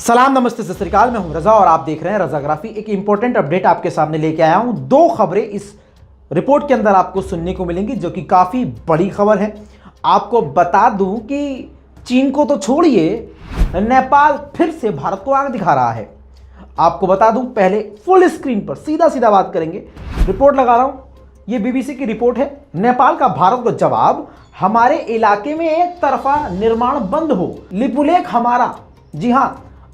सलाम नमस्ते सत श्री अकाल। मैं हूं रजा और आप देख रहे हैं रजाग्राफी। एक इंपॉर्टेंट अपडेट आपके सामने लेके आया हूं। दो खबरें इस रिपोर्ट के अंदर आपको सुनने को मिलेंगी जो कि काफ़ी बड़ी खबर है। आपको बता दूं कि चीन को तो छोड़िए, नेपाल फिर से भारत को आग दिखा रहा है। आपको बता दूं, पहले फुल स्क्रीन पर सीधा बात करेंगे। रिपोर्ट लगा रहा हूं, ये बीबीसी की रिपोर्ट है। नेपाल का भारत को जवाब, हमारे इलाके में एक तरफा निर्माण बंद हो, लिपुलेख हमारा। जी हां,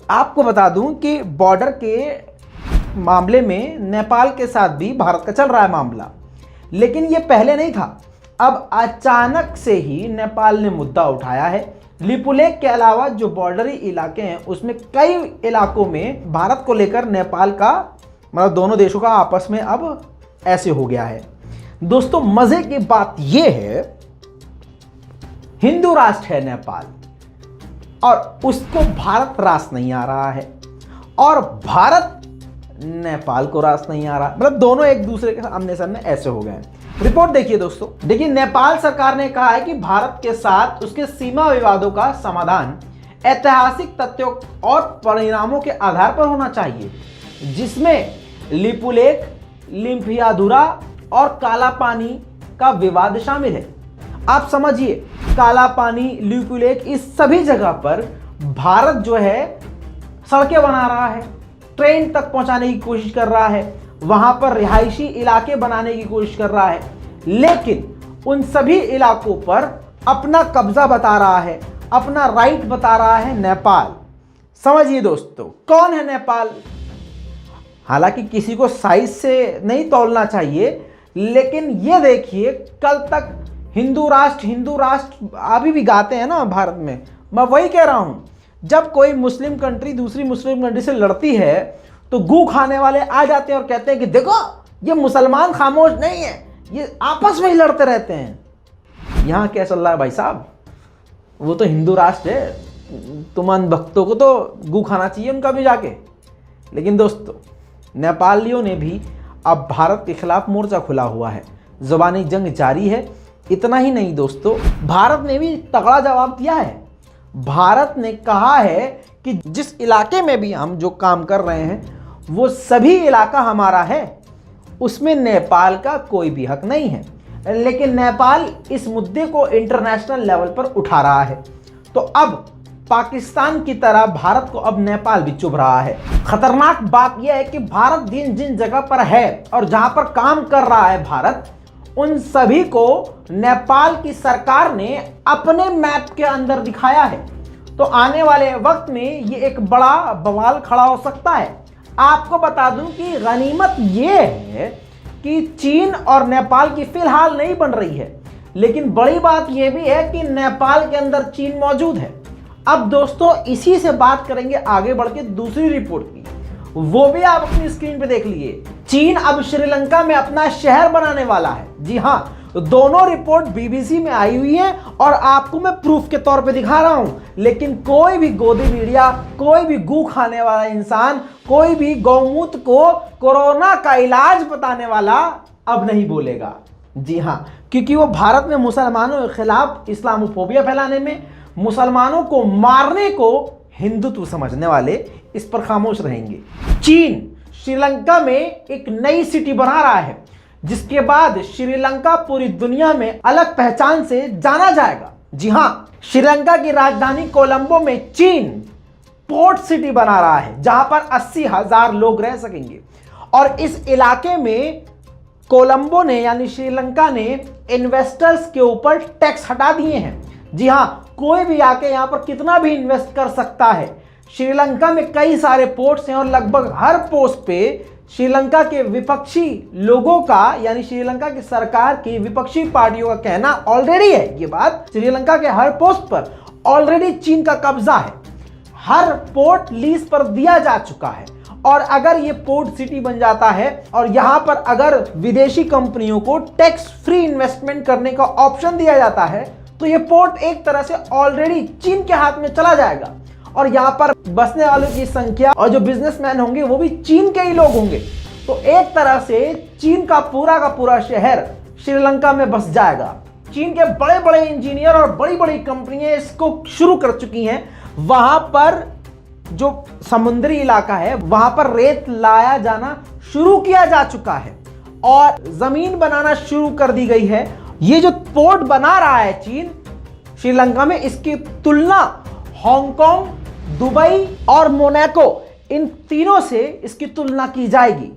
आपको बता दूं कि बॉर्डर के मामले में नेपाल के साथ भी भारत का चल रहा है मामला, लेकिन ये पहले नहीं था। अब अचानक से ही नेपाल ने मुद्दा उठाया है। लिपुलेख के अलावा जो बॉर्डरी इलाके हैं उसमें कई इलाकों में भारत को लेकर नेपाल का, मतलब दोनों देशों का आपस में अब ऐसे हो गया है। दोस्तों, मजे की बात यह है, हिंदू राष्ट्र है नेपाल और उसको भारत रास नहीं आ रहा है और भारत नेपाल को रास नहीं आ रहा, मतलब दोनों एक दूसरे के आमने सामने ऐसे हो गए हैं। रिपोर्ट देखिए दोस्तों। देखिए, नेपाल सरकार ने कहा है कि भारत के साथ उसके सीमा विवादों का समाधान ऐतिहासिक तथ्यों और परिणामों के आधार पर होना चाहिए, जिसमें लिपुलेख, लिम्पियाधुरा और काला पानी का विवाद शामिल है। आप समझिए, काला पानी, लिपुलेख, इस सभी जगह पर भारत जो है सड़कें बना रहा है, ट्रेन तक पहुंचाने की कोशिश कर रहा है, वहां पर रिहायशी इलाके बनाने की कोशिश कर रहा है, लेकिन उन सभी इलाकों पर अपना कब्जा बता रहा है, अपना राइट बता रहा है नेपाल। समझिए दोस्तों, कौन है नेपाल? हालांकि किसी को साइज से नहीं तौलना चाहिए, लेकिन ये देखिए, कल तक हिंदू राष्ट्र अभी भी गाते हैं ना भारत में। मैं वही कह रहा हूं, जब कोई मुस्लिम कंट्री दूसरी मुस्लिम कंट्री से लड़ती है तो गू खाने वाले आ जाते हैं और कहते हैं कि देखो, ये मुसलमान खामोश नहीं है, ये आपस में ही लड़ते रहते हैं। यहां क्या चल रहा है भाई साहब? वो तो हिंदू राष्ट्र है, तुम भक्तों को तो गू खाना चाहिए उनका भी जाके। लेकिन दोस्तों, नेपालियों ने भी अब भारत के खिलाफ मोर्चा खुला हुआ है, जुबानी जंग जारी है। इतना ही नहीं दोस्तों, भारत ने भी तगड़ा जवाब दिया है। भारत ने कहा है कि जिस इलाके में भी हम जो काम कर रहे हैं वो सभी इलाका हमारा है, उसमें नेपाल का कोई भी हक नहीं है। लेकिन नेपाल इस मुद्दे को इंटरनेशनल लेवल पर उठा रहा है। तो अब पाकिस्तान की तरह भारत को अब नेपाल भी चुभ रहा है। खतरनाक बात यह है कि भारत जिन जगह पर है और जहां पर काम कर रहा है भारत, उन सभी को नेपाल की सरकार ने अपने मैप के अंदर दिखाया है। तो आने वाले वक्त में ये एक बड़ा बवाल खड़ा हो सकता है। आपको बता दूं कि गनीमत ये है कि चीन और नेपाल की फिलहाल नहीं बन रही है, लेकिन बड़ी बात यह भी है कि नेपाल के अंदर चीन मौजूद है। अब दोस्तों, इसी से बात करेंगे आगे बढ़ के दूसरी रिपोर्ट की, वो भी आप अपनी स्क्रीन पे देख लीजिए। चीन अब श्रीलंका में अपना शहर बनाने वाला है। जी हां, दोनों रिपोर्ट बीबीसी में आई हुई है और आपको मैं प्रूफ के तौर पे दिखा रहा हूं। लेकिन कोई भी गोदी मीडिया, कोई भी गू खाने वाला इंसान, कोई भी गौमूत्र को कोरोना का इलाज बताने वाला अब नहीं बोलेगा। जी हां, क्योंकि वो भारत में मुसलमानों के खिलाफ इस्लामोफोबिया फैलाने में, मुसलमानों को मारने को हिंदुत्व समझने वाले इस पर खामोश रहेंगे। चीन श्रीलंका में एक नई सिटी बना रहा है, जिसके बाद श्रीलंका पूरी दुनिया में अलग पहचान से जाना जाएगा। जी हां, श्रीलंका की राजधानी कोलंबो में चीन पोर्ट सिटी बना रहा है, जहां पर 80,000 लोग रह सकेंगे। और इस इलाके में कोलंबो ने, यानी श्रीलंका ने, इन्वेस्टर्स के ऊपर टैक्स हटा दिए हैं। जी हां, कोई भी आके यहां पर कितना भी इन्वेस्ट कर सकता है। श्रीलंका में कई सारे पोर्ट्स हैं और लगभग हर पोस्ट पे श्रीलंका के विपक्षी लोगों का, यानी श्रीलंका की सरकार की विपक्षी पार्टियों का कहना ऑलरेडी है, ये बात, श्रीलंका के हर पोस्ट पर ऑलरेडी चीन का कब्जा है। हर पोर्ट लीज पर दिया जा चुका है और अगर ये पोर्ट सिटी बन जाता है और यहां पर अगर विदेशी कंपनियों को टैक्स फ्री इन्वेस्टमेंट करने का ऑप्शन दिया जाता है, तो ये पोर्ट एक तरह से ऑलरेडी चीन के हाथ में चला जाएगा और यहां पर बसने वालों की संख्या और जो बिजनेसमैन होंगे वो भी चीन के ही लोग होंगे। तो एक तरह से चीन का पूरा शहर श्रीलंका में बस जाएगा। चीन के बड़े बड़े इंजीनियर और बड़ी बड़ी कंपनियां इसको शुरू कर चुकी हैं। वहां पर जो समुद्री इलाका है वहां पर रेत लाया जाना शुरू किया जा चुका है और जमीन बनाना शुरू कर दी गई है। ये जो पोर्ट बना रहा है चीन श्रीलंका में, इसकी तुलना हांगकांग, दुबई और मोनाको, इन तीनों से इसकी तुलना की जाएगी।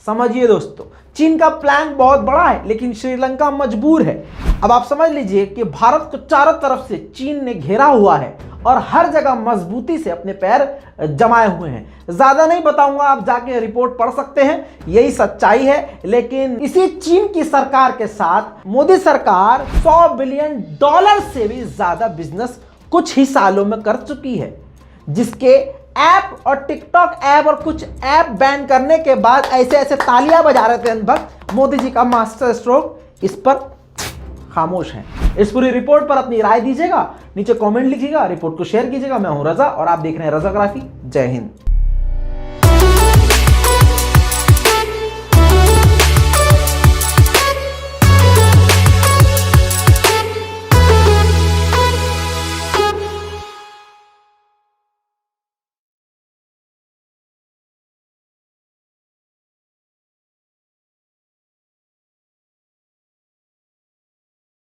समझिए दोस्तों, चीन का प्लान बहुत बड़ा है लेकिन श्रीलंका मजबूर है। अब आप समझ लीजिए कि भारत को चारों तरफ से चीन ने घेरा हुआ है और हर जगह मजबूती से अपने पैर जमाए हुए हैं। ज्यादा नहीं बताऊंगा, आप जाके रिपोर्ट पढ़ सकते हैं, यही सच्चाई है। लेकिन इसी चीन की सरकार के साथ मोदी सरकार $100 बिलियन से भी ज्यादा बिजनेस कुछ ही सालों में कर चुकी है, जिसके ऐप और टिकटॉक ऐप और कुछ ऐप बैन करने के बाद ऐसे ऐसे तालियां बजा रहे थे अंधभक्त। मोदी जी का मास्टर स्ट्रोक इस पर खामोश है। इस पूरी रिपोर्ट पर अपनी राय दीजिएगा, नीचे कमेंट लिखिएगा, रिपोर्ट को शेयर कीजिएगा। मैं हूं रजा और आप देख रहे हैं रजाग्राफी। जय हिंद।